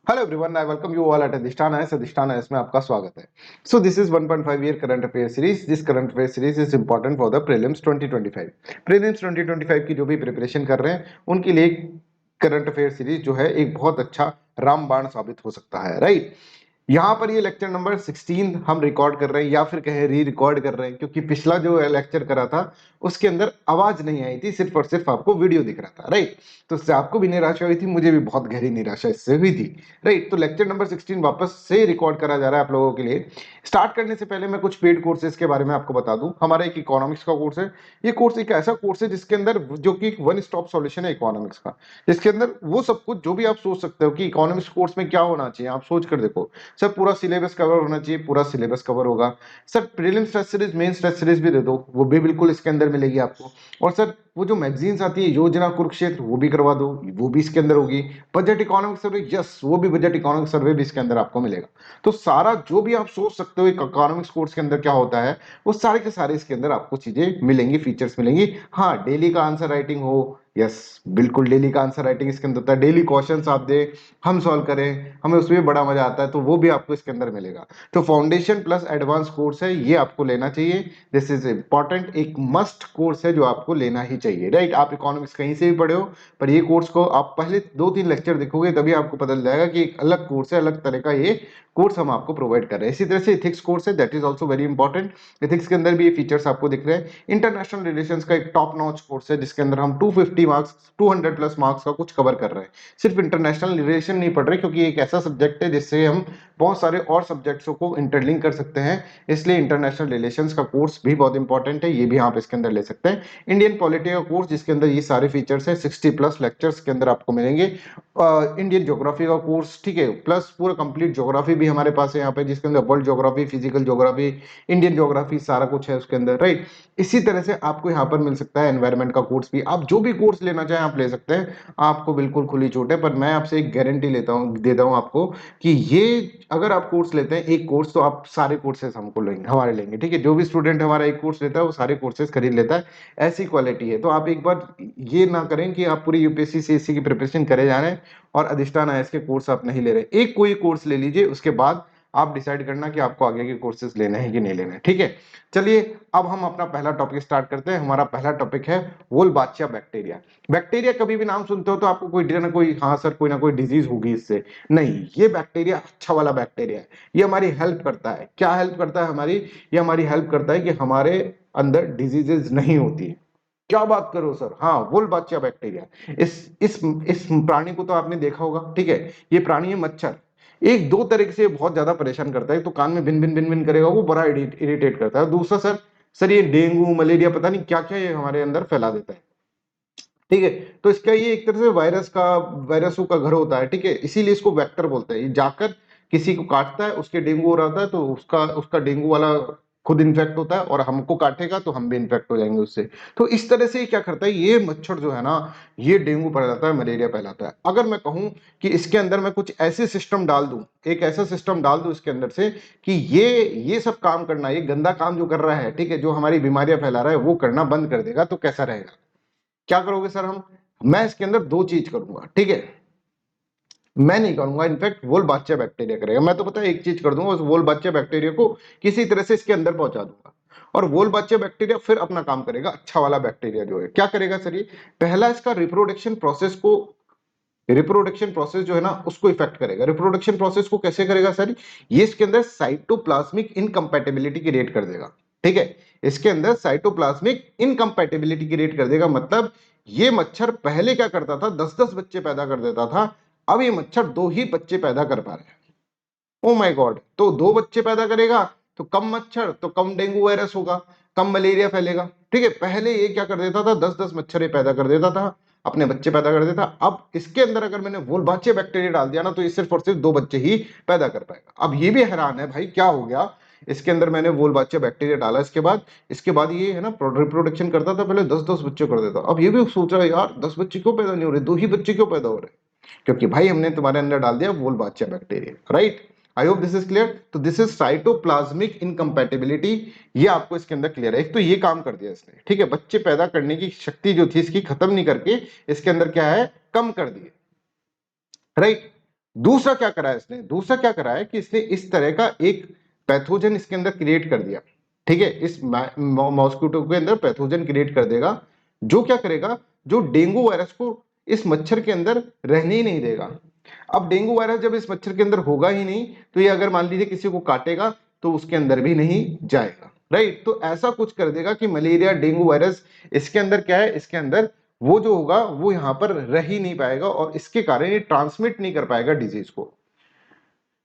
Hello everyone, I welcome you all at अधिष्ठान में आपका स्वागत है। So this is 1.5 year current affair series. This current affair series is important for the prelims 2025। Prelims 2025 की जो भी प्रिपरेशन कर रहे हैं उनके लिए करंट अफेयर सीरीज जो है एक बहुत अच्छा रामबाण साबित हो सकता है, राइट। यहाँ पर ये लेक्चर नंबर 16 हम रिकॉर्ड कर रहे हैं या फिर कहे री रिकॉर्ड कर रहे हैं, क्योंकि पिछला जो लेक्चर करा था उसके अंदर आवाज नहीं आई थी, सिर्फ और सिर्फ आपको वीडियो दिख रहा था, राइट। तो इससे आपको भी निराशा हुई थी, मुझे भी बहुत गहरी निराशा इससे हुई थी, राइट। तो लेक्चर नंबर 16 वापस से रिकॉर्ड करा जा रहा है आप लोगों के लिए। स्टार्ट करने से पहले मैं कुछ पेड कोर्सेज के बारे में आपको बता दूं। हमारा एक इकोनॉमिक्स का कोर्स है। ये कोर्स एक ऐसा कोर्स है जिसके अंदर जो कि एक वन स्टॉप सॉल्यूशन है इकोनॉमिक्स का, जिसके अंदर वो सब कुछ जो भी आप सोच सकते हो कि इकोनॉमिक्स कोर्स में क्या होना चाहिए, आप सोच कर देखो। सर पूरा सिलेबस कवर होना चाहिए, पूरा सिलेबस कवर होगा। Sir prelims test series, mains test series भी दे दो, वो भी बिल्कुल इसके अंदर मिलेगी आपको। और सर वो जो मैगजीन्स आती है योजना कुरुक्षेत्र, वो भी करवा दो, वो भी इसके अंदर होगी। बजट इकोनॉमिक सर्वे, यस, वो भी बजट इकोनॉमिक सर्वे भी इसके अंदर आपको मिलेगा। तो सारा जो भी आप सोच सकते हो इकोनॉमिक्स कोर्स के अंदर क्या होता है, वो सारे के सारे इसके अंदर आपको चीजें मिलेंगी, फीचर्स मिलेंगी। हाँ, डेली का आंसर राइटिंग हो, यस, बिल्कुल डेली का आंसर राइटिंग इसके अंदर होता है। डेली क्वेश्चंस आप दे, हम सॉल्व करें, हमें उसमें बड़ा मजा आता है, तो वो भी आपको इसके अंदर मिलेगा। तो फाउंडेशन प्लस एडवांस कोर्स है, ये आपको लेना चाहिए। दिस इज इंपॉर्टेंट, एक मस्ट कोर्स है जो आपको लेना ही चाहिए, राइट। आप इकोनॉमिक्स कहीं से भी पढ़े हो, पर ये कोर्स को आप पहले 2-3 लेक्चर देखोगे तभी आपको पता चल जाएगा कि एक अलग कोर्स है, अलग तरह का ये कोर्स हम आपको प्रोवाइड कर रहे हैं। इसी तरह से इथिक्स कोर्स है, that is also very important. Ethics के अंदर भी ये फीचर्स आपको दिख रहे हैं। इंटरनेशनल रिलेशंस का एक टॉप नॉच कोर्स है, जिसके अंदर हम 250 मार्क्स, 200 प्लस मार्क्स का कुछ कवर कर रहे हैं। सिर्फ इंटरनेशनल रिलेशन नहीं पढ़ रहे, क्योंकि एक ऐसा सब्जेक्ट है जिससे हम बहुत सारे और सब्जेक्ट्सों को इंटरलिंक कर सकते हैं, इसलिए इंटरनेशनल रिलेशंस का कोर्स भी बहुत इंपॉर्टेंट है, ये भी आप इसके अंदर ले सकते हैं। इंडियन पॉलिटी का कोर्स, जिसके अंदर ये सारे फीचर्स है, 60 प्लस लेक्चर्स के अंदर आपको मिलेंगे। इंडियन ज्योग्राफी का कोर्स, ठीक है, प्लस पूरा कंप्लीट ज्योग्राफी भी हमारे पास है यहाँ पे, जिसके अंदर world geography, physical geography, Indian geography, सारा कुछ है उसके अंदर, राइट। इसी तरह से आपको यहाँ पर मिल सकता है एनवायरमेंट का कोर्स भी। आप जो भी कोर्स लेना चाहें आप ले सकते हैं, आपको बिल्कुल खुली छूट है। पर मैं आपसे एक गारंटी देता हूँ आपको कि ये अगर आप कोर्स लेते हैं एक कोर्स, तो आप सारे कोर्सेज हमको लेंगे, हमारे लेंगे, ठीक है। जो भी स्टूडेंट हमारा एक कोर्स लेता है वो सारे कोर्सेज खरीद लेता है, ऐसी क्वालिटी है। तो आप एक बार ये ना करें कि आप पूरी यूपीएससी सीएससी की प्रिपरेशन करे जा रहे हैं और अधिष्ठान आईएएस के कोर्स आप नहीं ले रहे। एक कोई कोर्स ले लीजिए, उसके बाद आप डिसाइड करना कि आपको आगे के कोर्सेज लेने हैं कि नहीं लेने हैं, ठीक है। चलिए अब हम अपना पहला टॉपिक स्टार्ट करते हैं। हमारा पहला टॉपिक है वोल्बाचिया बैक्टीरिया। बैक्टीरिया कभी भी नाम सुनते हो तो आपको कोई ना कोई, हाँ सर, कोई ना कोई डिजीज होगी इससे। नहीं, ये बैक्टीरिया अच्छा वाला बैक्टीरिया है। ये हमारी हेल्प करता है। क्या हेल्प करता है हमारी? ये हमारी हेल्प करता है कि हमारे अंदर डिजीजेज नहीं होती है। क्या बात करो सर, हाँ, वोल्बाचिया बैक्टीरिया। इस प्राणी को तो आपने देखा होगा, ठीक है। ये प्राणी है मच्छर। एक दो तरीके से बहुत ज्यादा परेशान करता है। तो कान में भिन भिन भिन भिन करेगा, वो बड़ा इरिटेट करता है। दूसरा सर, ये डेंगू मलेरिया पता नहीं क्या क्या ये हमारे अंदर फैला देता है, ठीक है। तो इसका ये एक तरह से वायरसों का घर होता है, ठीक है। इसीलिए इसको वेक्टर बोलते हैं। ये जाकर किसी को काटता है, उसके डेंगू हो रहा है, तो उसका उसका डेंगू वाला खुद इन्फेक्ट होता है और हमको काटेगा तो हम भी इन्फेक्ट हो जाएंगे उससे। तो इस तरह से ये क्या करता है, ये मच्छर जो है ना, ये डेंगू फैलाता है, मलेरिया फैलाता है। अगर मैं कहूं कि इसके अंदर मैं कुछ ऐसे सिस्टम डाल दूं, एक ऐसा सिस्टम डाल दूं इसके अंदर से कि ये सब काम करना, ये गंदा काम जो कर रहा है, ठीक है, जो हमारी बीमारियां फैला रहा है, वो करना बंद कर देगा, तो कैसा रहेगा? क्या करोगे सर? मैं इसके अंदर दो चीज करूंगा, ठीक है। मैं नहीं करूंगा, इनफैक्ट वोल्बाचिया बैक्टीरिया करेगा। मैं तो पता है एक चीज कर दूंगा, उस वोल्बाचिया बैक्टीरिया को किसी तरह से इसके अंदर पहुंचा दूंगा, और वोल्बाचिया बैक्टीरिया फिर अपना काम करेगा। अच्छा वाला बैक्टीरिया जो है क्या करेगा सर? ये पहला इसका रिप्रोडक्शन प्रोसेस जो है ना, उसको इफेक्ट करेगा। रिप्रोडक्शन प्रोसेस को कैसे करेगा सर? ये इसके अंदर साइटोप्लाज्मिक इनकम्पैटिबिलिटी क्रिएट कर देगा, ठीक है। इसके अंदर साइटोप्लाज्मिक इनकम्पैटिबिलिटी क्रिएट कर देगा। मतलब ये मच्छर पहले क्या करता था, 10-10 बच्चे पैदा कर देता था, अब ये मच्छर 2 ही बच्चे पैदा कर पा रहे हैं। Oh my God! तो 2 बच्चे पैदा करेगा तो कम मच्छर, तो कम डेंगू वायरस होगा, कम मलेरिया फैलेगा, ठीक है। पहले ये क्या कर देता था, 10-10 मच्छर ये पैदा कर देता था, अपने बच्चे पैदा कर देता। अब इसके अंदर अगर मैंने वोल्बाचिया बैक्टीरिया डाल दिया ना, तो ये सिर्फ और सिर्फ 2 बच्चे ही पैदा कर पाएगा। अब ये भी हैरान है भाई, क्या हो गया? इसके अंदर मैंने वोल्बाचिया बैक्टीरिया डाला, इसके बाद ये है ना रिप्रोडक्शन करता था, पहले 10-10 बच्चे कर देता। अब ये भी सोच रहा है, यार 10 बच्चे क्यों पैदा नहीं हो रहे, 2 ही बच्चे क्यों पैदा हो रहे? क्योंकि भाई हमने तुम्हारे अंदर डाल दिया Wolbachia bacteria, right. I hope this is clear. तो दिस इज साइटोप्लाज्मिक इनकम्पैटिबिलिटी। ये आपको इसके अंदर क्लियर है। एक तो ये काम कर दिया इसने, ठीक है, बच्चे पैदा करने की शक्ति जो थी इसकी खत्म नहीं करके इसके अंदर क्या है, कम कर दिए, राइट। दूसरा क्या करा है इसने, दूसरा क्या करा है कि इसने इस तरह का एक पैथोजन इसके अंदर क्रिएट कर दिया, ठीक है, इस मॉस्किटो के अंदर पैथोजन क्रिएट कर देगा, जो क्या करेगा, जो डेंगू वायरस को इस मच्छर के अंदर रहने ही नहीं देगा। अब डेंगू वायरस जब इस मच्छर के अंदर होगा ही नहीं, तो ये अगर मान लीजिए किसी को काटेगा तो उसके अंदर भी नहीं जाएगा, राइट। तो ऐसा कुछ कर देगा कि मलेरिया, डेंगू वायरस इसके अंदर क्या है, इसके अंदर वो जो होगा वो यहां पर रह ही नहीं पाएगा और इसके कारण ये ट्रांसमिट नहीं कर पाएगा डिजीज को,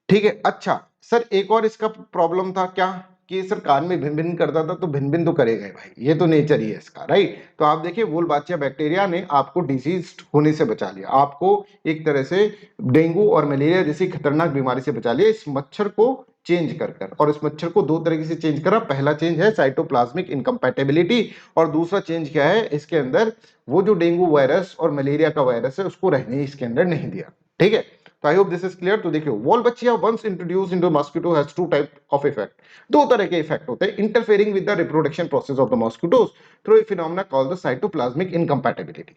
ठीक है। अच्छा सर, एक और इसका प्रॉब्लम था क्या, कि सर कान में भिन भिन करता था, तो भिन भिन तो करेगा ही भाई, ये तो नेचर ही है इसका, राइट। तो आप देखिए वोल्बाचिया बैक्टीरिया ने आपको डिजीज होने से बचा लिया, आपको एक तरह से डेंगू और मलेरिया जैसी खतरनाक बीमारी से बचा लिया इस मच्छर को चेंज कर कर। और इस मच्छर को दो तरीके से चेंज करा, पहला चेंज है साइटोप्लाज्मिक इनकम्पैटिबिलिटी, और दूसरा चेंज क्या है, इसके अंदर वो जो डेंगू वायरस और मलेरिया का वायरस है उसको रहने इसके अंदर नहीं दिया, ठीक है। तो I hope this is clear. तो देखियो Wolbachia once introduced into mosquito has two type of effect, दो तरह के इफेक्ट होते हैं, interfering with the reproduction process of the mosquitoes through a phenomena called the cytoplasmic incompatibility.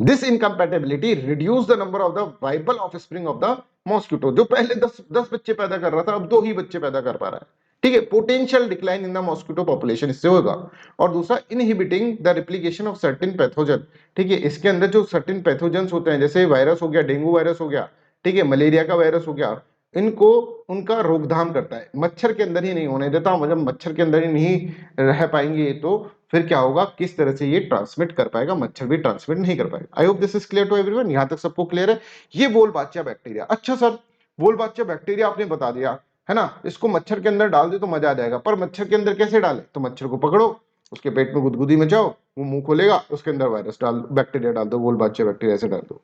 This incompatibility reduce the number of the viable offspring of the mosquito, जो पहले 10 बच्चे पैदा कर रहा था अब 2 ही बच्चे पैदा कर पा रहा है, ठीक है। Potential decline in the mosquito population इससे होगा। और दूसरा inhibiting the replication of certain pathogen, ठीक है, इसके अंदर जो सर्टेन पैथोजेंस होते हैं, जैसे वायरस हो गया, डेंगू वायरस हो गया, ठीक है, मलेरिया का वायरस हो गया, इनको उनका रोकथाम करता है, मच्छर के अंदर ही नहीं होने देता। जब मच्छर के अंदर ही नहीं रह पाएंगे तो फिर क्या होगा, किस तरह से ये ट्रांसमिट कर पाएगा, मच्छर भी ट्रांसमिट नहीं कर पाएगा। I hope this is clear to everyone, यहां तक सबको क्लियर है। ये वोल्बाचिया बैक्टीरिया। अच्छा सर, वोल्बाचिया बैक्टीरिया आपने बता दिया है ना, इसको मच्छर के अंदर डाल दे तो मजा आ जाएगा, पर मच्छर के अंदर कैसे डाले, तो मच्छर को पकड़ो, उसके पेट में गुदगुदी मचाओ, वो मुंह खोलेगा, उसके अंदर वायरस डाल, बैक्टीरिया डाल दो, वोल्बाचिया बैक्टीरिया से डाल दो।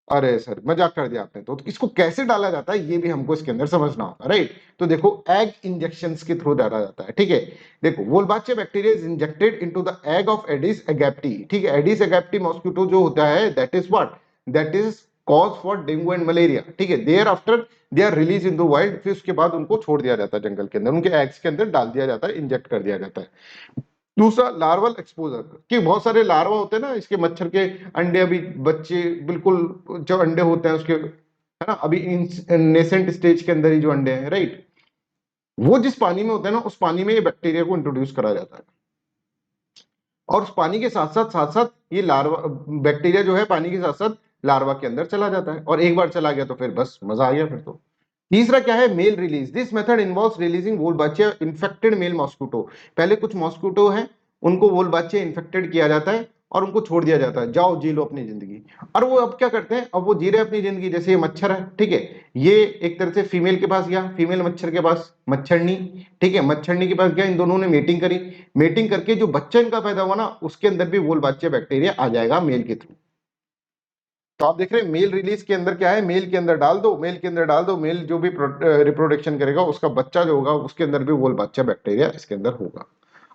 अरे सर मजाक कर दिया आपने, तो इसको कैसे डाला जाता है ये भी हमको इसके अंदर समझना होगा, राइट। तो देखो एग इंजेक्शंस के थ्रू डाला जाता है, ठीक है। देखो Wolbachia bacteria is injected into the egg of Aedes aegypti, ठीक है। एडिस एगैप्टी मॉस्किटो जो होता है that is what, that is cause for dengue and malaria, ठीक है। Thereafter they are release in the wild, फिर उसके बाद उनको छोड़ दिया जाता है जंगल के अंदर, उनके एग्स के अंदर डाल दिया जाता है, इंजेक्ट कर दिया जाता है। दूसरा लार्वल एक्सपोजर, कि बहुत सारे लार्वा होते हैं ना इसके, मच्छर के अंडे, अभी बच्चे बिल्कुल जो अंडे होते हैं उसके, है ना, अभी नेसेंट स्टेज के अंदर ही जो अंडे हैं, राइट, वो जिस पानी में होते हैं ना उस पानी में ये बैक्टीरिया को इंट्रोड्यूस करा जाता है, और उस पानी के साथ साथ ये लार्वा बैक्टीरिया जो है पानी के साथ साथ लार्वा के अंदर चला जाता है, और एक बार चला गया तो फिर बस मजा आ गया फिर तो। तीसरा क्या है, male release, this method involves releasing Wolbachia infected male mosquito, पहले कुछ मॉस्किटो है उनको वोल्बाचिया इन्फेक्टेड किया जाता है और उनको छोड़ दिया जाता है, जाओ जी लो अपनी जिंदगी। और वो अब क्या करते हैं, अब वो जी रहे अपनी जिंदगी, जैसे ये मच्छर है, ठीक है, ये एक तरह से फीमेल के पास गया, फीमेल मच्छर के पास, मच्छरनी, ठीक है, मच्छरनी के पास गया, इन दोनों ने मीटिंग करी, मीटिंग करके जो बच्चा इनका पैदा हुआ ना उसके अंदर भी वोल्बाचिया बैक्टीरिया आ जाएगा मेल के थ्रू। तो आप देख रहे हैं मेल रिलीज के अंदर क्या है, मेल के अंदर डाल दो, मेल के अंदर डाल दो, मेल जो भी रिप्रोडक्शन करेगा उसका बच्चा जो होगा उसके अंदर भी वोल्बाचिया बैक्टीरिया इसके अंदर होगा।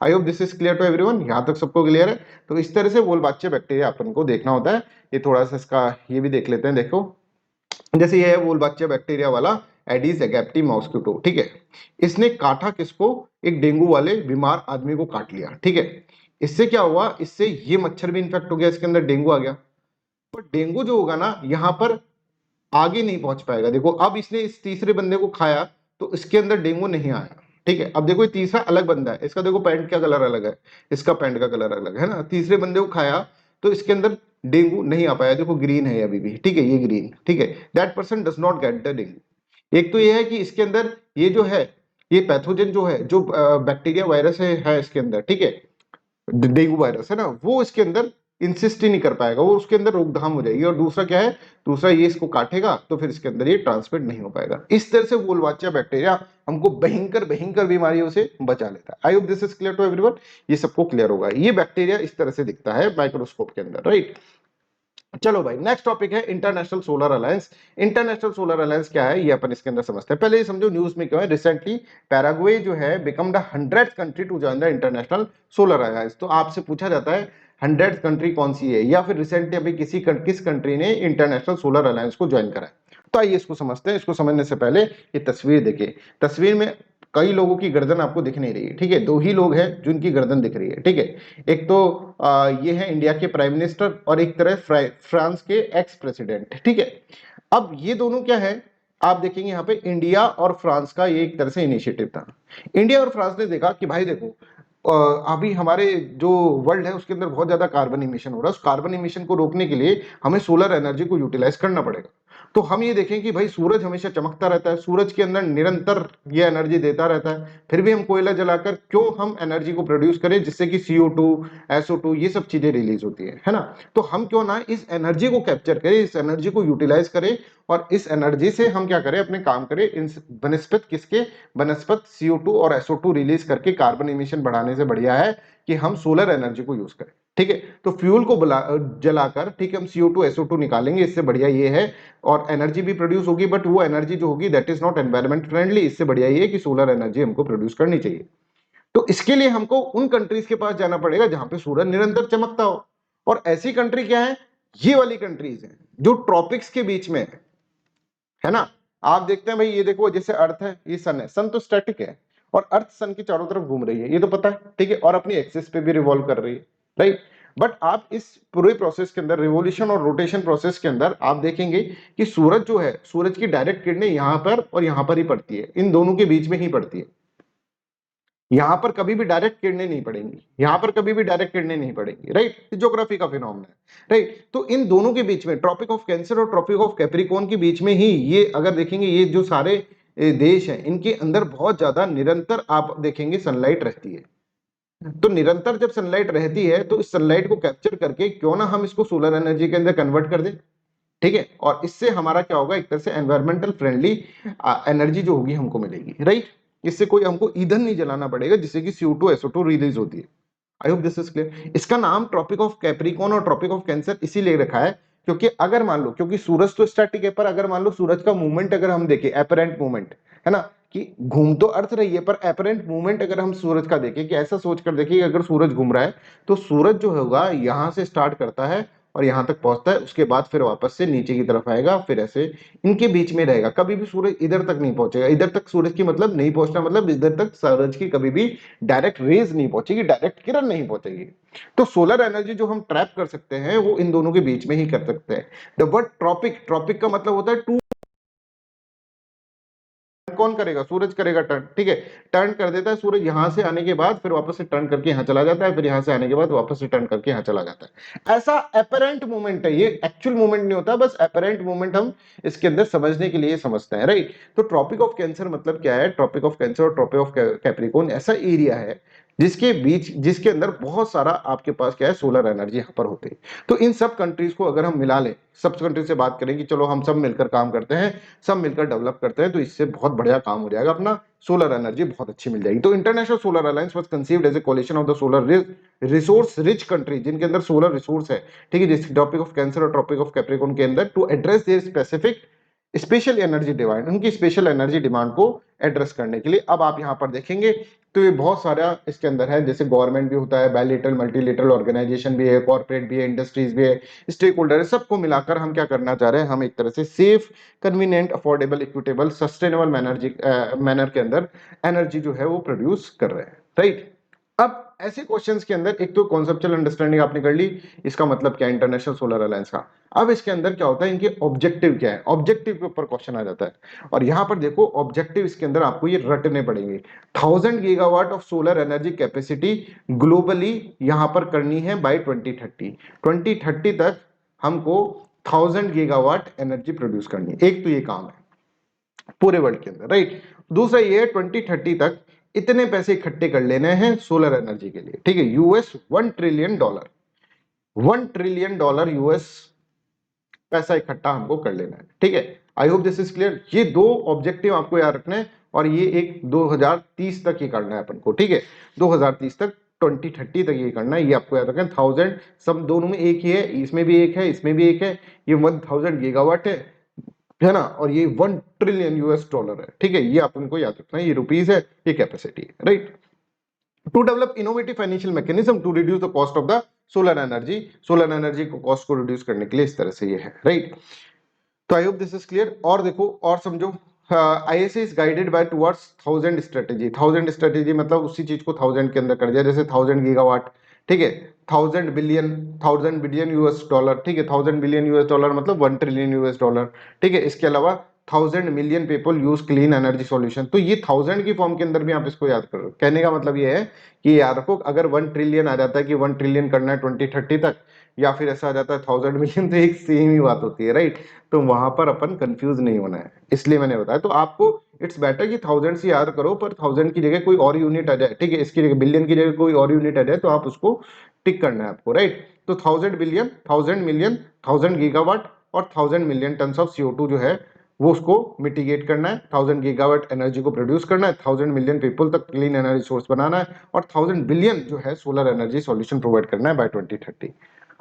I hope this is clear to everyone, यहां तक सबको क्लियर है। तो इस तरह से वोल्बाचिया बैक्टीरिया अपन को देखना होता है। ये थोड़ा सा इसका ये भी देख लेते हैं, देखो जैसे ये है वोल्बाचिया बैक्टीरिया वाला एडिस एगैप्टी मॉस्किटो, ठीक है, इसने काटा किसको, एक डेंगू वाले बीमार आदमी को काट लिया, ठीक है। इससे क्या हुआ, इससे ये मच्छर भी इन्फेक्ट हो गया, इसके अंदर डेंगू आ गया, पर डेंगू जो होगा ना यहाँ पर आगे नहीं पहुंच पाएगा। देखो अब इसने इस तीसरे बंदे को खाया तो इसके अंदर डेंगू नहीं आया, ठीक है। अब देखो ये तीसरा अलग बंदा है, इसका देखो पैंट का कलर अलग है, इसका पैंट का कलर अलग है ना, तीसरे बंदे को खाया तो इसके अंदर डेंगू नहीं आ पाया, देखो ग्रीन है अभी भी, ठीक है, ये ग्रीन, ठीक है। That person does not get the dengue. एक तो ये है कि इसके अंदर ये जो है, ये पैथोजन जो है, जो बैक्टीरिया वायरस है इसके अंदर, ठीक है, डेंगू वायरस है ना, वो इसके अंदर इंसिस्ट ही नहीं कर पाएगा, वो उसके अंदर रोकथाम हो जाएगी। और दूसरा क्या है, दूसरा ये इसको काटेगा तो फिर इसके अंदर ये ट्रांसमिट नहीं हो पाएगा। इस तरह से वोल्बाचिया बैक्टीरिया हमको भयंकर भयंकर बीमारियों से बचा लेता है। I hope this is clear to everyone, ये सबको क्लियर होगा। ये बैक्टीरिया इस तरह से दिखता है माइक्रोस्कोप के अंदर, राइट। चलो भाई नेक्स्ट टॉपिक है international Solar alliance. International Solar alliance क्या है ये अपन इसके अंदर समझते हैं। पहले ये समझो न्यूज में क्या है, रिसेंटली पैराग्वे जो है become the 100th country to join the International Solar Alliance. तो आपसे पूछा जाता है 100th कंट्री कौन सी है, या फिर रिसेंटली अभी किस कंट्री ने इंटरनेशनल सोलर अलायंस को ज्वाइन करा है। तो आइए इसको समझते हैं। इसको समझने से पहले ये तस्वीर देखिए, तस्वीर में कई लोगों की गर्दन आपको दिख नहीं रही है, ठीक है, दो ही लोग हैं जिनकी गर्दन दिख रही है, ठीक है। एक तो ये है इंडिया के प्राइम मिनिस्टर और एक तरह फ्रांस के एक्स प्रेसिडेंट, ठीक है। अब ये दोनों क्या है, आप देखेंगे यहाँ पे इंडिया और फ्रांस का ये एक तरह से इनिशिएटिव था। इंडिया और फ्रांस ने देखा कि भाई देखो अभी हमारे जो वर्ल्ड है उसके अंदर बहुत ज्यादा कार्बन इमिशन हो रहा है, उस कार्बन इमिशन को रोकने के लिए हमें सोलर एनर्जी को यूटिलाइज करना पड़ेगा। तो हम ये देखें कि भाई सूरज हमेशा चमकता रहता है, सूरज के अंदर निरंतर ये एनर्जी देता रहता है, फिर भी हम कोयला जलाकर क्यों हम एनर्जी को प्रोड्यूस करें जिससे कि CO2 SO2 ये सब चीजें रिलीज होती है ना। तो हम क्यों ना इस एनर्जी को कैप्चर करें, इस एनर्जी को यूटिलाइज करें और इस एनर्जी से हम क्या करें, अपने काम करें, इन बनस्पत किसके, बनस्पत CO2 और SO2 रिलीज करके कार्बन इमिशन बढ़ाने से बढ़िया है कि हम सोलर एनर्जी को यूज करें। ठीक है, तो फ्यूल को जलाकर ठीक है हम CO2 SO2 निकालेंगे, इससे बढ़िया ये है और एनर्जी भी प्रोड्यूस होगी, बट वो एनर्जी जो होगी that is not environment friendly. इससे बढ़िया ये है कि सोलर एनर्जी हमको प्रोड्यूस करनी चाहिए। तो इसके लिए हमको उन कंट्रीज के पास जाना पड़ेगा जहां पे सूरज निरंतर चमकता हो, और ऐसी कंट्री क्या है, ये वाली कंट्रीज है जो ट्रॉपिक्स के बीच में है ना। आप देखते हैं भाई, ये देखो जैसे अर्थ है, ये सन है, सन तो स्टैटिक है और अर्थ सन के चारों तरफ घूम रही है, ये तो पता है ठीक है, और अपनी एक्सिस पे भी रिवॉल्व कर रही है, राइट। बट आप इस पूरे प्रोसेस के अंदर, रिवोल्यूशन और रोटेशन प्रोसेस के अंदर आप देखेंगे कि सूरज जो है, सूरज की डायरेक्ट किरणें यहां पर और यहां पर ही पड़ती है, इन दोनों के बीच में ही पड़ती है। यहां पर कभी भी डायरेक्ट किरणें नहीं पड़ेंगी, यहां पर कभी भी डायरेक्ट किरणें नहीं पड़ेंगी, राइट। ज्योग्राफी का फिनोमेना है, राइट। तो इन दोनों के बीच में, ट्रॉपिक ऑफ कैंसर और ट्रॉपिक ऑफ कैप्रिकॉर्न के बीच में ही ये, अगर देखेंगे ये जो सारे देश हैं, इनके अंदर बहुत ज्यादा निरंतर आप देखेंगे सनलाइट रहती है। तो निरंतर जब सनलाइट रहती है तो इस सनलाइट को कैप्चर करके क्यों ना हम इसको सोलर एनर्जी के अंदर कन्वर्ट कर दें, ठीक है, और इससे हमारा क्या होगा, एक तरह से एनवायरमेंटल फ्रेंडली एनर्जी जो होगी हमको मिलेगी, राइट। इससे कोई हमको ईंधन नहीं जलाना पड़ेगा जिससे कि CO2 SO2 रिलीज होती है। I hope this is clear. इसका नाम ट्रॉपिक ऑफ कैप्रिकॉर्न और ट्रॉपिक ऑफ कैंसर इसीलिए रखा है क्योंकि अगर मान लो, क्योंकि सूरज तो स्टैटिक है, पर अगर मान लो सूरज का मूवमेंट अगर हम देखें, एपरेंट मूवमेंट है ना, कि घूम तो अर्थ रही है पर एपरेंट मूवमेंट अगर हम सूरज का देखें, कि ऐसा सोच कर देखिए कि अगर सूरज घूम रहा है तो सूरज जो होगा यहां से स्टार्ट करता है और यहां तक पहुंचता है, उसके बाद फिर वापस से नीचे की तरफ आएगा, फिर ऐसे इनके बीच में रहेगा। कभी भी सूरज इधर तक नहीं पहुंचेगा, इधर तक सूरज की मतलब नहीं पहुंचना, मतलब इधर तक सूरज की कभी भी डायरेक्ट रेज नहीं पहुंचेगी, डायरेक्ट किरण नहीं पहुंचेगी। तो सोलर एनर्जी जो हम ट्रैप कर सकते हैं वो इन दोनों के बीच में ही कर सकते हैं। द वर्ड ट्रॉपिक, ट्रॉपिक का मतलब होता है टू, कौन करेगा, सूरज करेगा टर्न, ठीक है, टर्न कर देता है सूरज, यहां से आने के बाद फिर वापस से टर्न करके यहां चला जाता है, फिर यहां से आने के बाद वापस से टर्न करके यहां चला जाता है। ऐसा एपरेंट मूवमेंट है, ये एक्चुअल मूवमेंट नहीं होता, बस एपरेंट मूवमेंट हम इसके अंदर समझने के लिए समझते हैं, राइट। तो ट्रॉपिक ऑफ कैंसर मतलब क्या है, ट्रॉपिक ऑफ कैंसर और ट्रॉपिक ऑफ कैप्रिकॉर्न ऐसा एरिया है जिसके बीच, जिसके अंदर बहुत सारा आपके पास क्या है, सोलर एनर्जी यहां पर होती है। तो इन सब कंट्रीज को अगर हम मिला लें, सब कंट्री से बात करें कि चलो हम सब मिलकर काम करते हैं, सब मिलकर डेवलप करते हैं, तो इससे बहुत बढ़िया काम हो जाएगा, अपना सोलर एनर्जी बहुत अच्छी मिल जाएगी। तो International Solar Alliance was conceived as a coalition of the solar resource rich country, जिनके अंदर सोलर रिसोर्स है, ठीक है, जैसे ट्रॉपिक ऑफ कैंसर और ट्रॉपिक ऑफ कैप्रिकॉर्न के अंदर, to address their specific special energy demand, उनकी स्पेशल एनर्जी डिमांड को एड्रेस करने के लिए। अब आप यहां पर देखेंगे तो ये बहुत सारा इसके अंदर है, जैसे गवर्नमेंट भी होता है, बायलेटरल मल्टीलेटरल ऑर्गेनाइजेशन भी है, कॉर्पोरेट भी है, इंडस्ट्रीज भी है, स्टेक होल्डर है, सबको मिलाकर हम क्या करना चाह रहे हैं, हम एक तरह से safe, convenient, affordable, equitable, sustainable manner के अंदर एनर्जी जो है वो प्रोड्यूस कर रहे हैं, राइट। अब ऐसे क्वेश्चंस के अंदर एक तो कॉन्सेप्चुअल अंडरस्टैंडिंग आपने कर ली, इसका मतलब क्या है इंटरनेशनल सोलर अलायंस का। अब इसके अंदर क्या होता है, इनके ऑब्जेक्टिव क्या है, ऑब्जेक्टिव के ऊपर क्वेश्चन आ जाता है, और यहां पर देखो ऑब्जेक्टिव इसके अंदर आपको ये रटने पड़ेंगे। 1000 gigawatt of solar energy capacity globally यहां पर करनी है बाय 2030। 2030 तक हमको 1000 गीगावाट एनर्जी प्रोड्यूस करनी है, एक तो ये काम है पूरे वर्ल्ड के अंदर, राइट। दूसरा ये है 2030 तक इतने पैसे इकट्ठे कर लेने हैं सोलर एनर्जी के लिए, ठीक है, US $1 ट्रिलियन, $1 ट्रिलियन US पैसा इकट्ठा हमको कर लेना है, ठीक है। I hope this is clear. ये दो ऑब्जेक्टिव आपको याद रखना है, और ये एक 2030 तक ये करना है अपन को, ठीक है, 2030 तक, 2030 तक ये करना है, ये आपको याद रखना है। 1000 सब दोनों में एक ही है, इसमें भी एक है, इसमें भी एक है, ये 1000 गीगावाट है ना, और ये $1 ट्रिलियन है, ठीक है, ये अपन को याद रखना है, ये रुपीज है, ये कैपेसिटी है, right. To develop innovative financial mechanism to reduce the cost of the solar energy, solar energy को कॉस्ट को रिड्यूस करने के लिए इस तरह से ये है, राइट। तो I hope this is clear. और देखो और समझो, ISA is guided by towards 1000 strategy. 1000 strategy मतलब उसी चीज को 1000 के अंदर कर दिया, जैसे 1000 गीगावाट, ठीक है, 1000 बिलियन US डॉलर, ठीक है, 1000 बिलियन US डॉलर मतलब 1 ट्रिलियन US डॉलर, ठीक है। इसके अलावा 1000 million people use clean energy solution. तो ये 1000 की फॉर्म के अंदर भी आप इसको याद करो। कहने का मतलब ये है कि याद रखो, अगर 1 ट्रिलियन आ जाता है कि 1 ट्रिलियन करना है 2030 तक, या फिर ऐसा आ जाता है 1000 मिलियन, तो एक सेम ही बात होती है, राइट। तो वहां पर अपन कंफ्यूज नहीं होना है, इसलिए मैंने बताया। तो आपको इट्स बेटर कि 1000 से याद करो, पर 1000 की जगह कोई और यूनिट आ जाए, ठीक है, इसकी जगह बिलियन की जगह कोई और यूनिट आ जाए, तो आप उसको टिक करना है आपको, राइट। तो 1000 बिलियन, 1000 मिलियन, 1000 गीगावाट और 1000 मिलियन टन ऑफ CO2 जो है वो उसको मिटिगेट करना है, 1000 गीगावाट एनर्जी को प्रोड्यूस करना है, 1000 मिलियन पीपल तक क्लीन एनर्जी सोर्स बनाना है, और 1000 बिलियन जो है सोलर एनर्जी सॉल्यूशन प्रोवाइड करना है by 2030।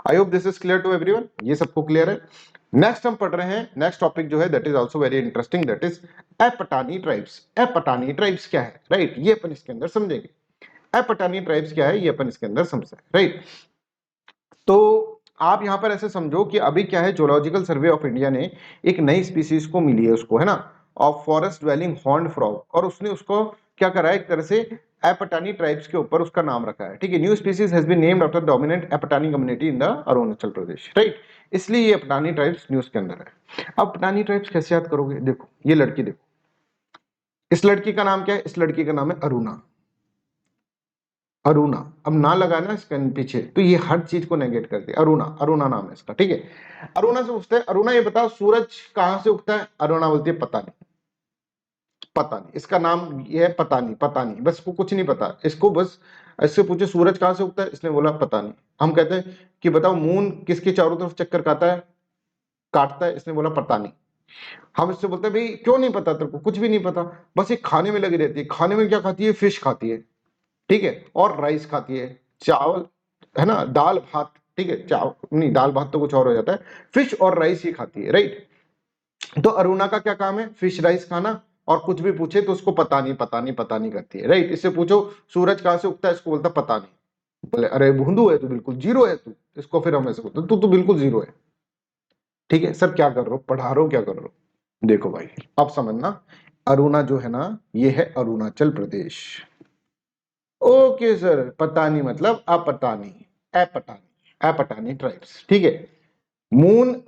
I hope this is clear to everyone, ये सबको क्लियर है। नेक्स्ट हम पढ़ रहे हैं, नेक्स्ट टॉपिक जो है that is also very interesting, that is Apatani tribes. Apatani tribes क्या है, राइट, ये अपन इसके अंदर समझेंगे। अपटानी ट्राइब्स क्या है ये अपन इसके अंदर समझते हैं, राइट। तो आप यहां पर ऐसे समझो कि अभी क्या है, जोलॉजिकल सर्वे ऑफ इंडिया ने एक नई स्पीसीज को मिली है उसको, है ना, of forest dwelling horned frog, और उसने उसको क्या करा है, एक तरह से एपटानी ट्राइब्स के ऊपर उसका नाम रखा है, ठीक है। New species has been named after dominant Apatani community in the Arunachal Pradesh, right. इसलिए ये अपटानी ट्राइब्स न्यूज के अंदर है। अब अपटानी ट्राइब्स कैसे याद करोगे, देखो ये लड़की, देखो इस लड़की का नाम क्या है, इस लड़की का नाम है अरुणा। अरुणा, अब ना लगाना इसके पीछे, तो ये हर चीज को नेगेट कर दिया। अरुणा, अरुणा नाम है इसका, ठीक है। अरुणा से पूछते हैं, अरुणा ये बताओ सूरज कहां से उगता है। अरुणा बोलती है पता नहीं, पता नहीं, इसका नाम ये है पता नहीं, पता नहीं, बस इसको कुछ नहीं पता, इसको बस इससे पूछे सूरज कहां से उगता है, इसने बोला पता नहीं। हम कहते हैं कि बताओ मून किसके चारों तरफ चक्कर काटता है, इसने बोला पता नहीं। हम इससे बोलते हैं भाई क्यों नहीं पता तेरे को, कुछ भी नहीं पता, बस ये खाने में लगी रहती है। खाने में क्या खाती है, फिश खाती है, ठीक है, और राइस खाती है, चावल, है ना, दाल भात, ठीक है, चावल नहीं, दाल भात तो कुछ और हो जाता है, फिश और राइस ही खाती है, राइट। तो अरुणा का क्या काम है, फिश राइस खाना, और कुछ भी पूछे तो उसको पता नहीं, पता नहीं, पता नहीं करती है, राइट। इससे पूछो सूरज कहां से उगता है, इसको बोलता पता नहीं। बोले अरे भूंदू है तू, बिल्कुल जीरो है तू, इसको फिर हम ऐसे बोलते तू तो बिल्कुल जीरो है, ठीक है। सर क्या कर रहे हो, पढ़ा रहे हो, क्या कर रहे हो, देखो भाई अब समझना। अरुणा जो है ना, ये है अरुणाचल प्रदेश। ओके सर, पतानी मतलब अपतानी, अपटानी, अपटानी ट्राइब्स, ठीक है। मून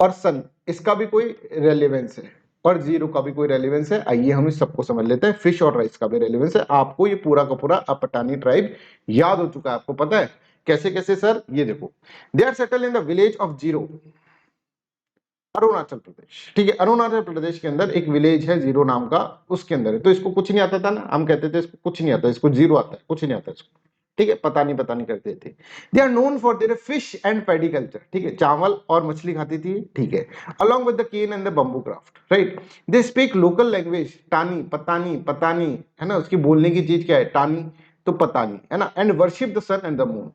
और सन, इसका भी कोई रेलेवेंस है, और जीरो का भी कोई रेलेवेंस है। आइए हम इस सबको समझ लेते हैं। फिश और राइस का भी रेलेवेंस है। आपको ये पूरा का पूरा अपटानी ट्राइब याद हो चुका है, आपको पता है कैसे कैसे सर, ये देखो, they are settle in the village of Ziro, Arunachal Pradesh, ठीक है। अरुणाचल प्रदेश के अंदर एक विलेज है जीरो नाम का, उसके अंदर है। तो इसको कुछ नहीं आता था ना, हम कहते थे इसको कुछ नहीं आता, इसको जीरो आता है, कुछ नहीं आता इसको, ठीक है, पता नहीं करते थे। They are known for their fish and paddy culture, ठीक है, चावल और मछली खाती थी, ठीक है, along with the cane and the bamboo craft, right. They speak local language Tani, पतानी, है ना, उसकी बोलने की चीज क्या है, टानी, तो पतानी, है ना, and worship the sun and the moon.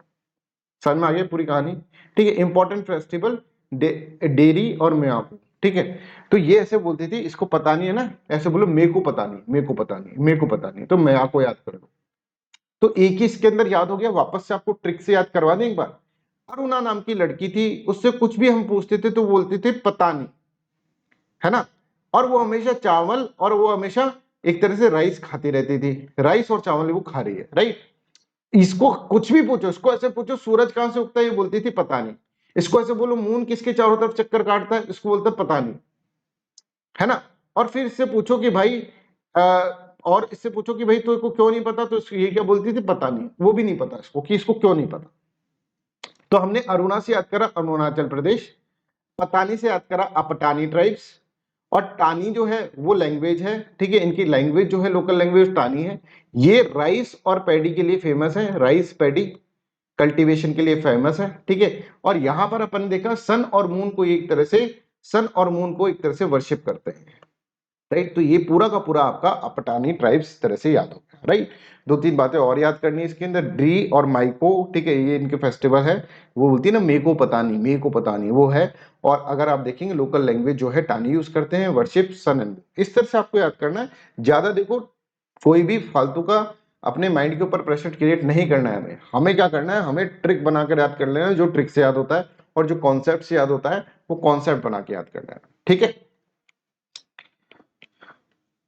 समझ में आ गई पूरी कहानी, ठीक है। इंपॉर्टेंट फेस्टिवल डेरी और म्याकू, ठीक है। तो ये ऐसे बोलती थी, इसको पता नहीं है ना, ऐसे बोलो मेरे को पता नहीं, मेरे को पता नहीं, मेरे को पता नहीं, तो म्या को याद कर लो। तो एक ही इसके अंदर याद हो गया। वापस से आपको ट्रिक से याद करवा दें एक बार। अरुणा नाम की लड़की थी, उससे कुछ भी हम पूछते थे तो बोलते थे पता नहीं, है ना, और वो हमेशा चावल और वो हमेशा एक तरह से राइस खाती रहती थी, राइस और चावल वो खा रही है, राइट। इसको कुछ भी पूछो, इसको ऐसे पूछो सूरज कहां से उगता है, ये बोलती थी पता नहीं। इसको ऐसे बोलो मून किसके चारों तरफ चक्कर काटता है, इसको बोलता पता नहीं, है ना। और फिर इससे पूछो कि भाई आ, और इससे पूछो कि भाई तो को क्यों नहीं पता, तो ये क्या बोलती थी, पता नहीं, वो भी नहीं पता इसको कि इसको क्यों नहीं पता। तो हमने अरुणा से याद करा अरुणाचल प्रदेश, पतानी से याद करा अपटानी ट्राइब्स, और टानी जो है वो लैंग्वेज है, ठीक है, इनकी लैंग्वेज जो है लोकल लैंग्वेज टानी है। ये राइस और पैडी के लिए फेमस है, राइस पैडी कल्टीवेशन के लिए फेमस है, ठीक है। और यहां पर अपन देखा सन और मून को एक तरह से, सन और मून को एक तरह से वर्शिप करते हैं, राइट। तो ये पूरा का पूरा आपका अपटानी ट्राइब्स तरह से याद हो गया, राइट। दो तीन बातें और याद करनी है इसके अंदर, ड्री और माइको, ठीक है, ये इनके फेस्टिवल है। वो बोलती है ना मेको पता नहीं, मेको पता नहीं, वो है। और अगर आप देखेंगे लोकल लैंग्वेज जो है टानी यूज करते हैं, वर्शिप सन एंड, इस तरह से आपको याद करना है। ज्यादा देखो कोई भी फालतू का अपने माइंड के ऊपर प्रेशर क्रिएट नहीं करना है। हमें हमें क्या करना है, हमें ट्रिक बनाकर याद कर लेना है, जो ट्रिक से याद होता है, और जो कॉन्सेप्ट से याद होता है वो कॉन्सेप्ट बना के याद करना है, ठीक है।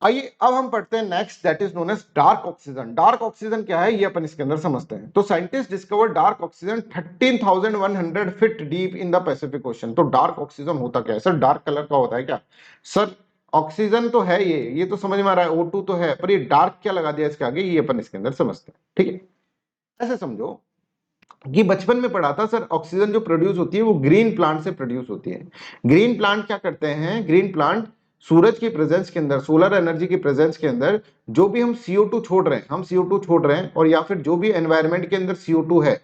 आइए अब हम पढ़ते हैं next, that is known as dark oxygen. Dark oxygen क्या है ये अपन इसके अंदर समझते हैं। तो scientist discover dark oxygen 13,100 feet deep in the Pacific Ocean. तो डार्क ऑक्सीजन होता क्या है सर? डार्क कलर का होता है क्या सर? ऑक्सीजन तो है ये तो समझ में आ रहा है, O2 तो है, पर ये डार्क क्या लगा दिया इसके आगे, ये अपन इसके अंदर समझते हैं। ठीक है, ऐसे समझो कि बचपन में पढ़ा था सर, ऑक्सीजन जो प्रोड्यूस होती है वो ग्रीन प्लांट से प्रोड्यूस होती है। ग्रीन प्लांट क्या करते हैं? ग्रीन प्लांट सूरज की प्रेजेंस के अंदर, सोलर एनर्जी की प्रेजेंस के अंदर जो भी हम CO2 छोड़ रहे हैं, और या फिर जो भी एनवायरमेंट के अंदर CO2 है,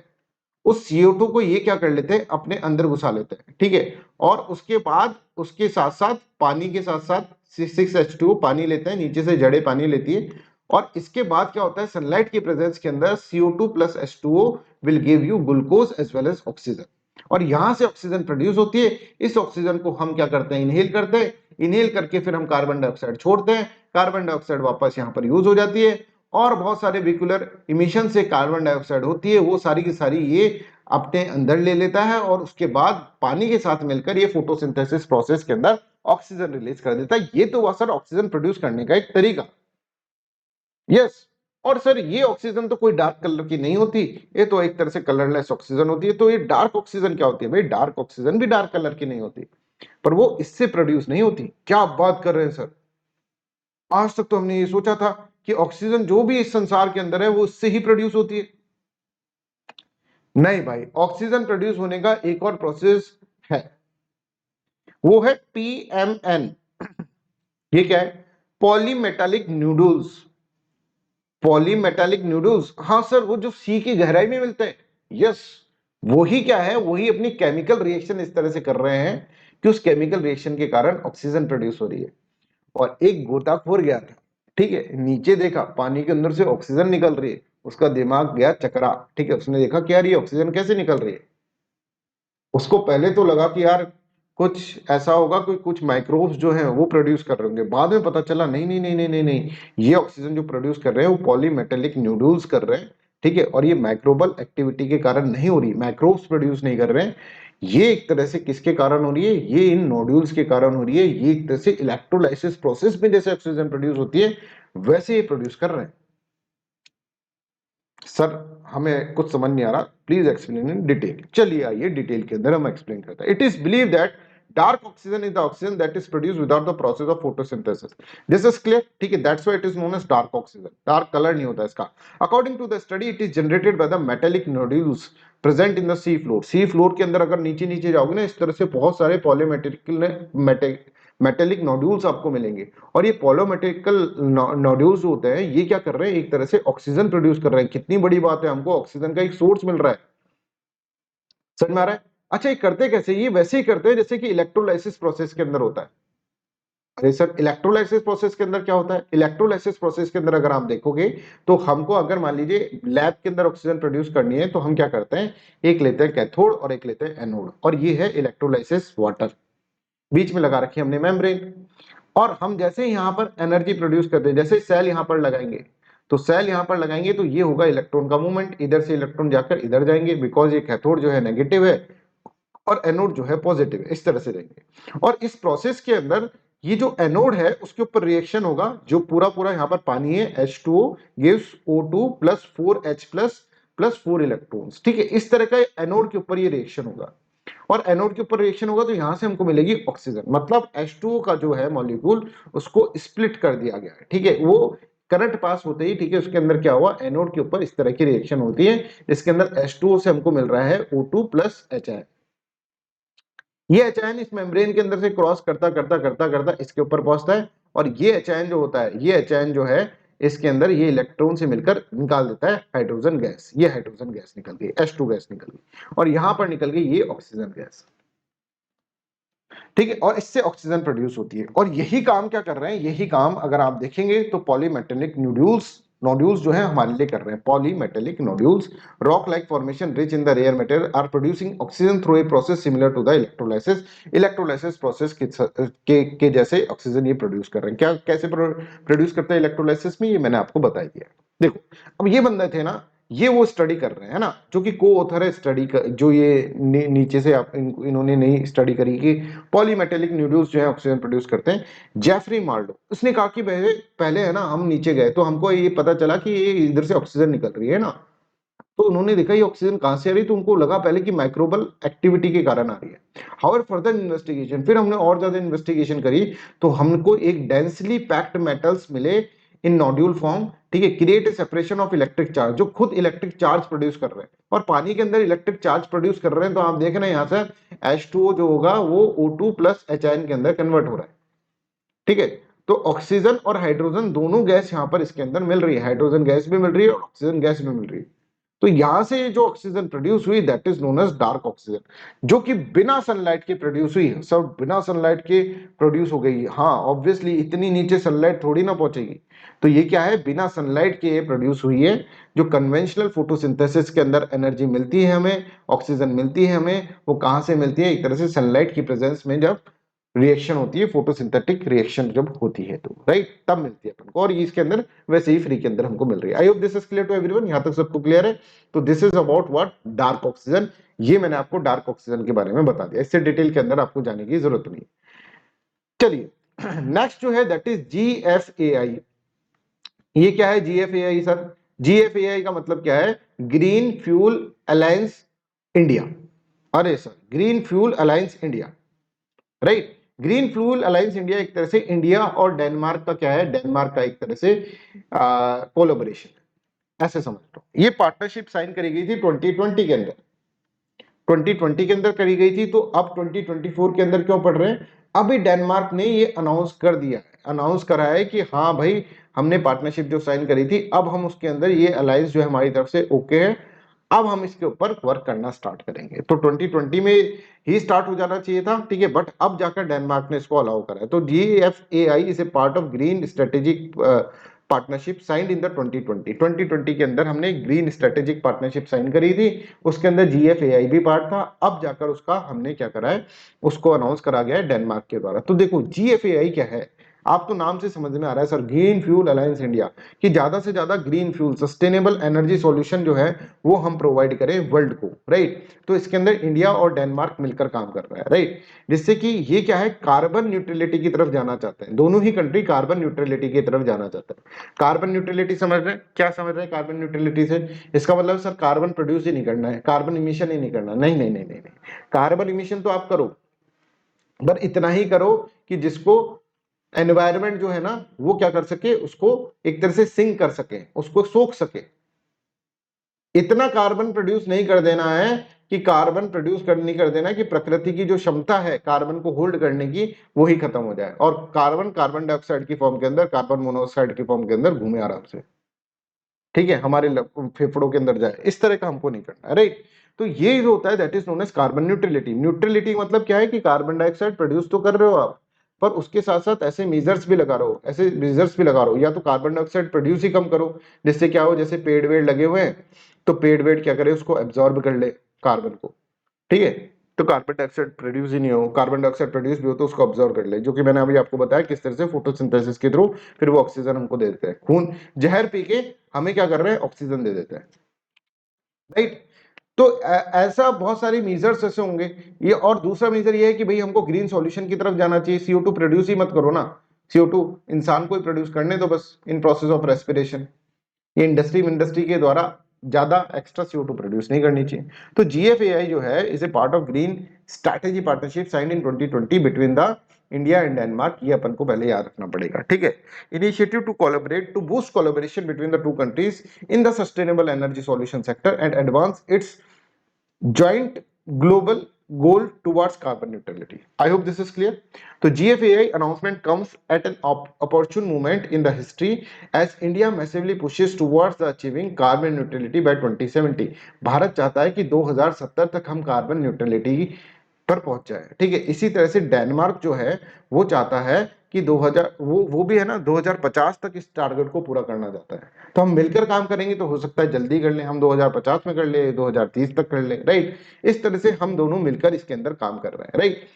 उस CO2 को ये क्या कर लेते हैं? अपने अंदर घुसा लेते हैं। ठीक है, और उसके बाद उसके साथ साथ पानी के साथ साथ 6H2O पानी लेते हैं, नीचे से जड़ें पानी लेती है, और इसके बाद क्या होता है? सनलाइट की प्रेजेंस के अंदर CO2 plus H2O will give you glucose as well as oxygen, और यहां से ऑक्सीजन प्रोड्यूस होती है। इस ऑक्सीजन को हम क्या करते हैं? इनहेल करते हैं। इनहेल करके फिर हम कार्बन डाइऑक्साइड छोड़ते हैं, कार्बन डाइऑक्साइड वापस यहाँ पर यूज हो जाती है, और बहुत सारे व्हीकुलर इमिशन से कार्बन डाइऑक्साइड होती है, वो सारी की सारी ये अपने अंदर ले लेता है, और उसके बाद पानी के साथ मिलकर ये फोटोसिंथेसिस प्रोसेस के अंदर ऑक्सीजन रिलीज कर देता है। ये तो हुआ सर ऑक्सीजन प्रोड्यूस करने का एक तरीका। यस, और सर ये ऑक्सीजन तो कोई डार्क कलर की नहीं होती, ये तो एक तरह से कलरलेस ऑक्सीजन होती है। तो ये डार्क ऑक्सीजन क्या होती है भाई? डार्क ऑक्सीजन भी डार्क कलर की नहीं होती, पर वो इससे प्रोड्यूस नहीं होती। क्या आप बात कर रहे हैं सर? आज तक तो हमने ये सोचा था कि ऑक्सीजन जो भी इस संसार के अंदर है वो इससे ही प्रोड्यूस होती है। नहीं भाई, ऑक्सीजन प्रोड्यूस होने का एक और प्रोसेस है, वो है PMN। ये क्या है? Polymetallic noodles. पॉलीमेटालिक न्यूडल्स, हाँ सर, वो जो सी की गहराई में मिलते हैं। यस, वही क्या है? वही अपनी केमिकल रिएक्शन इस तरह से कर रहे हैं कि उस केमिकल रिएक्शन के कारण ऑक्सीजन प्रोड्यूस हो रही है। और एक गोताखोर गया था, ठीक है, नीचे देखा पानी के अंदर से ऑक्सीजन निकल रही है, उसका दिमाग गया चकरा। ठीक है, उसने देखा कि यार ये ऑक्सीजन कैसे निकल रही है। उसको पहले तो लगा कि यार कुछ ऐसा होगा, कोई कुछ माइक्रोब्स जो हैं वो प्रोड्यूस कर रहे होंगे। बाद में पता चला नहीं नहीं नहीं नहीं नहीं नहीं, ये ऑक्सीजन जो प्रोड्यूस कर रहे हैं वो पॉलीमेटेलिक न्यूडल्स कर रहे हैं। ठीक है, और ये माइक्रोबल एक्टिविटी के कारण नहीं हो रही, माइक्रोब्स प्रोड्यूस नहीं कर रहे हैं। ये एक तरह से किसके कारण हो रही है? ये इन नोड्यूल्स के कारण हो रही है। ये एक तरह से इलेक्ट्रोलाइसिस प्रोसेस में जैसे ऑक्सीजन प्रोड्यूस होती है वैसे ये प्रोड्यूस कर रहे हैं। सर हमें कुछ समझ नहीं आ रहा, प्लीज एक्सप्लेन इन डिटेल। चलिए आइए डिटेल के अंदर हम एक्सप्लेन करते हैं। It is believe that dark oxygen is the oxygen that is produced without the process of photosynthesis. This is clear? ठीक है, that's why it is known as dark oxygen. Dark colour नहीं होता इसका। According to the study it is generated by the metallic nodules present in the sea floor. Sea floor के अंदर अगर नीचे नीचे जाओगे ना, इस तरह से बहुत सारे पॉलीमेटिकल मेटेलिक नोड्यूल्स आपको मिलेंगे। और ये पॉलीमेटिकल नोड्यूल्स होते हैं, ये क्या कर रहे हैं? एक तरह से ऑक्सीजन प्रोड्यूस कर रहे हैं। कितनी बड़ी बात है, हमको ऑक्सीजन का एक सोर्स मिल रहा है। समझ में आ रहा है? अच्छा, ये करते कैसे? ये वैसे ही करते हैं जैसे कि इलेक्ट्रोलाइसिस प्रोसेस के अंदर होता है। अरे सर, इलेक्ट्रोलाइसिस प्रोसेस के अंदर क्या होता है? इलेक्ट्रोलाइसिस प्रोसेस के अंदर अगर आप देखोगे तो हमको अगर मान लीजिए लैब के अंदर ऑक्सीजन प्रोड्यूस करनी है, तो हम क्या करते हैं? एक लेते हैं कैथोड और एक लेते हैं एनोड, और ये है इलेक्ट्रोलाइसिस वाटर। बीच में लगा रखी है हमने मेम्ब्रेन, और हम जैसे यहाँ पर एनर्जी प्रोड्यूस करते हैं, जैसे सेल यहाँ पर लगाएंगे, तो सेल यहाँ पर लगाएंगे तो ये होगा इलेक्ट्रॉन का मूवमेंट, इधर से इलेक्ट्रॉन जाकर इधर जाएंगे, बिकॉज ये कैथोड जो है नेगेटिव है और एनोड जो है पॉजिटिव है, इस तरह से देंगे। और इस प्रोसेस के अंदर ये जो एनोड है उसके ऊपर रिएक्शन होगा, जो पूरा पूरा यहाँ पर पानी है, H2O gives O2 plus 4H plus plus 4 electrons. ठीक है, इस तरह का एनोड के ऊपर ये रिएक्शन होगा, और एनोड के ऊपर रिएक्शन होगा तो यहां से हमको मिलेगी ऑक्सीजन। मतलब H2O का जो है मॉलिक्यूल उसको स्प्लिट कर दिया गया है। ठीक है, वो करंट पास होते ही, ठीक है, उसके अंदर क्या हुआ? एनोड के ऊपर इस तरह की रिएक्शन होती है, इसके अंदर H2O से हमको मिल रहा है O2 प्लस H। ये एच आयन इस मेम्ब्रेन के अंदर से क्रॉस करता करता करता करता इसके ऊपर पहुंचता है, और ये एच आयन जो होता है, ये एच आयन जो है इसके अंदर ये इलेक्ट्रॉन से मिलकर निकाल देता है हाइड्रोजन गैस। ये हाइड्रोजन गैस निकल गई, H2 गैस निकल गई, और यहां पर निकल गई ये ऑक्सीजन गैस। ठीक है, और इससे ऑक्सीजन प्रोड्यूस होती है। और यही काम क्या कर रहे हैं? यही काम अगर आप देखेंगे तो पॉलीमेटेलिक नोड्यूल्स जो है हमारे लिए कर रहे हैं। Polymetallic nodules, rock like formation rich in the rare material, are producing oxygen through a process similar to the electrolysis. Electrolysis process के जैसे ऑक्सीजन ये प्रोड्यूस कर रहे हैं। क्या कैसे प्रोड्यूस करते हैं इलेक्ट्रोलाइसिस में? ये मैंने आपको बता दिया। देखो, अब ये बंदे थे ना, ये वो स्टडी कर रहे हैं, है ना, जो कि को ऑथर है स्टडी का, जो ये नीचे से आप इन्होंने नई स्टडी करी कि पॉलीमेटेलिक न्यूडल्स जो है ऑक्सीजन प्रोड्यूस करते हैं। जेफरी मार्लो, उसने कहा कि पहले पहले है ना हम नीचे गए तो हमको ये पता चला कि ये इधर से ऑक्सीजन निकल रही है ना, तो उन्होंने देखा ये ऑक्सीजन कहां से आ रही है, तो उनको लगा पहले कि माइक्रोबल एक्टिविटी के कारण आ रही है। हाउएवर फर्दर इन्वेस्टिगेशन, फिर हमने और ज्यादा इन्वेस्टिगेशन करी तो हमको एक डेंसली पैक्ड मेटल्स मिले इन नोड्यूल फॉर्म, ठीक है, create a separation of electric charge, जो खुद इलेक्ट्रिक चार्ज प्रोड्यूस कर रहे हैं और पानी के अंदर इलेक्ट्रिक चार्ज प्रोड्यूस कर रहे हैं। तो आप देख रहे हैं यहाँ से H2O जो होगा वो O2 प्लस HN के अंदर कन्वर्ट हो रहा है, ठीक है। तो ऑक्सीजन और हाइड्रोजन दोनों गैस यहाँ पर इसके अंदर मिल रही है, हाइड्रोजन गैस भी मिल रही है और ऑक्सीजन गैस भी मिल रही है। तो यहां से जो ऑक्सीजन प्रोड्यूस हुई that is known as dark oxygen, जो कि बिना सनलाइट के प्रोड्यूस हुई है, सब बिना सनलाइट के प्रोड्यूस हो गई। हाँ ऑब्वियसली इतनी नीचे सनलाइट थोड़ी ना पहुंचेगी, तो ये क्या है, बिना सनलाइट के प्रोड्यूस हुई है। जो कन्वेंशनल फोटोसिंथेसिस के अंदर एनर्जी मिलती है हमें, ऑक्सीजन मिलती है हमें, वो कहां से मिलती है, एक तरह से सनलाइट की प्रेजेंस में जब रिएक्शन होती है, फोटोसिंथेटिक रिएक्शन जब होती है तो राइट, तब मिलती है अपन को, और ये इसके अंदर वैसे ही फ्री के अंदर हमको मिल रही है। I hope this is clear to everyone, यहां तक सबको क्लियर है। तो this is about what, dark oxygen. ये मैंने आपको डार्क ऑक्सीजन के बारे में बता दिया, इससे डिटेल के अंदर आपको जाने की जरूरत नहीं। चलिए नेक्स्ट जो है दैट इज GFAI। ये क्या है GFAI सर? GFAI का मतलब क्या है, ग्रीन फ्यूल अलायंस इंडिया। अरे sir, green fuel alliance India, right. Green fuel alliance India एक तरह से इंडिया और डेनमार्क का क्या है, डेनमार्क का एक तरह से कोलैबोरेशन है, ऐसे समझ लो। ये पार्टनरशिप साइन करी गई थी 2020 के अंदर, 2020 के अंदर करी गई थी। तो अब 2024 के अंदर क्यों पढ़ रहे हैं, अभी डेनमार्क ने ये अनाउंस कर दिया है, अनाउंस करा है कि हाँ भाई हमने पार्टनरशिप जो साइन करी थी, अब हम उसके अंदर ये अलायंस जो है हमारी तरफ से ओके है, अब हम इसके ऊपर वर्क करना स्टार्ट करेंगे। तो 2020 में ही स्टार्ट हो जाना चाहिए था, ठीक है, बट अब जाकर डेनमार्क ने इसको अलाउ करा है। तो GFAI is a part of green strategic partnership signed in the 2020 के अंदर हमने ग्रीन स्ट्रेटेजिक पार्टनरशिप साइन करी थी, उसके अंदर GFAI भी पार्ट था। अब जाकर उसका हमने क्या करा है, उसको अनाउंस करा गया है डेनमार्क के द्वारा। तो देखो GFAI क्या है, आप तो नाम से समझ में आ रहा है sir, green fuel alliance India, कि ज्यादा से ज्यादा green fuel sustainable energy solution जो है वो हम प्रोवाइड करें वर्ल्ड को, राइट। तो इसके अंदर इंडिया और डेनमार्क मिलकर काम कर रहा है, राइट, जिससे कि ये क्या है, कार्बन न्यूट्रलिटी की तरफ जाना चाहते हैं, दोनों ही कंट्री कार्बन न्यूट्रलिटी की तरफ जाना चाहते हैं। कार्बन न्यूट्रलिटी समझ रहे हैं, क्या समझ रहे हैं कार्बन न्यूट्रलिटी से? इसका मतलब सर कार्बन प्रोड्यूस ही नहीं करना है, कार्बन इमिशन ही नहीं करना, नहीं नहीं नहीं नहीं, नहीं। कार्बन इमिशन तो आप करो, पर इतना ही करो कि जिसको एनवायरमेंट जो है ना वो क्या कर सके, उसको एक तरह से सिंक कर सके, उसको सोख सके। इतना कार्बन प्रोड्यूस नहीं कर देना है कि कार्बन प्रोड्यूस कर नहीं कर देना कि प्रकृति की जो क्षमता है कार्बन को होल्ड करने की वो ही खत्म हो जाए और कार्बन कार्बन डाइऑक्साइड की फॉर्म के अंदर, कार्बन मोनोऑक्साइड की फॉर्म के अंदर घूमे आराम से, ठीक है, हमारे फेफड़ों के अंदर जाए, इस तरह का हमको नहीं करना है, राइट। तो ये जो होता है that is known as carbon neutrality. Neutrality मतलब क्या है कि कार्बन डाइऑक्साइड प्रोड्यूस तो कर रहे हो आप, पर उसके साथ साथ ऐसे मेजर्स भी लगा रहे हो, ऐसे मेजर्स भी लगा रहे हो, या तो कार्बन डाइऑक्साइड प्रोड्यूस ही कम करो, जिससे क्या हो, जैसे पेड़ वेड़ लगे हुए हैं तो पेड़ वेड़ क्या करे, उसको एब्जॉर्ब कर ले कार्बन को, ठीक है। तो कार्बन डाइऑक्साइड प्रोड्यूस ही नहीं हो, कार्बन डाइऑक्साइड प्रोड्यूस भी हो तो उसको ऑब्जर्व कर ले, जो कि मैंने अभी आपको बताया किस तरह से फोटोसिंथेसिस के थ्रू फिर वो ऑक्सीजन हमको दे देते हैं, खून जहर पी के हमें क्या कर रहे हैं, ऑक्सीजन दे देते हैं, राइट। तो ऐसा बहुत सारे मेजर्स ऐसे होंगे ये। और दूसरा मेजर ये है कि भाई हमको ग्रीन सॉल्यूशन की तरफ जाना चाहिए, CO2 प्रोड्यूस ही मत करो ना, CO2 इंसान को ही प्रोड्यूस करने दो बस, इन प्रोसेस ऑफ रेस्पिरेशन, ये इंडस्ट्री के द्वारा ज्यादा एक्स्ट्रा CO2 प्रोड्यूस नहीं करनी चाहिए। तो GFAI जो है is a part of green strategy partnership signed in 2020 between the India and Denmark, ये अपन को पहले याद रखना पड़ेगा, ठीक है। Initiative to collaborate to boost collaboration between the two countries in the sustainable energy solution sector and advance its joint global goal towards carbon neutrality. I hope this is clear. So GFAI announcement comes at an opportune moment in the history as India massively pushes towards the achieving carbon neutrality by 2070. Bharat चाहता है कि 2070 तक हम carbon neutrality पर पहुंच जाए, ठीक है। इसी तरह से डेनमार्क जो है वो चाहता है कि 2000 वो भी है ना 2050 तक इस टारगेट को पूरा करना चाहता है। तो हम मिलकर काम करेंगे तो हो सकता है जल्दी कर लें, हम 2050 में कर ले, 2030 तक कर ले, राइट। इस तरह से हम दोनों मिलकर इसके अंदर काम कर रहे हैं, right.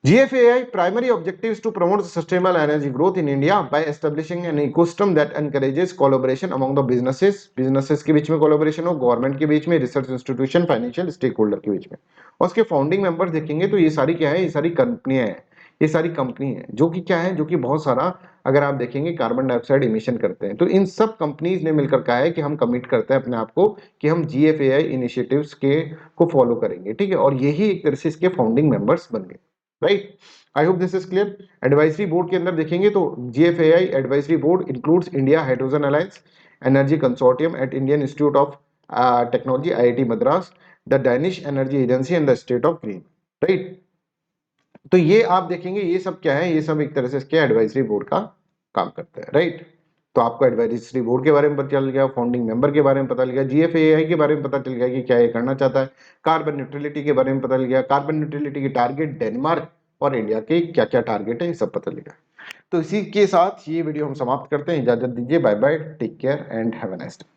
GFAI primary objective is to promote sustainable energy growth in India by establishing an ecosystem that encourages collaboration among the businesses के बीच में collaboration हो, गवर्नमेंट के बीच में, research institution, financial stakeholder के बीच में। और उसके फाउंडिंग मेंबर्स देखेंगे तो ये सारी क्या है, ये सारी कंपनियां हैं, ये सारी कंपनी है जो कि क्या है, जो कि बहुत सारा अगर आप देखेंगे कार्बन डाइऑक्साइड इमिशन करते हैं। तो इन सब कंपनीज ने मिलकर कहा है कि हम कमिट करते हैं अपने आप को कि हम GFAI इनिशिएटिव्स के को फॉलो करेंगे, ठीक है, और यही एक तरह से इसके फाउंडिंग मेंबर्स बन गए, right. I hope this is clear. Advisory board के अंदर देखेंगे तो GFAI advisory board includes India Hydrogen Alliance, energy consortium at Indian Institute of Technology IIT Madras, the Danish Energy Agency and the State of Green, right. तो ये आप देखेंगे ये सब क्या है, ये सब एक तरह से इसके एडवाइजरी बोर्ड का काम करते हैं, राइट। तो आपको एडवाइजरी बोर्ड के बारे में पता चल गया, फाउंडिंग मेंबर के बारे में पता चल गया, GFAI के बारे में पता चल गया कि क्या ये करना चाहता है, कार्बन न्यूट्रलिटी के बारे में पता चल गया, कार्बन न्यूट्रलिटी के टारगेट डेनमार्क और इंडिया के क्या क्या टारगेट है, ये सब पता चलेगा। तो इसी के साथ ये वीडियो हम समाप्त करते हैं, इजाजत दीजिए, bye bye, take care and have a nice day.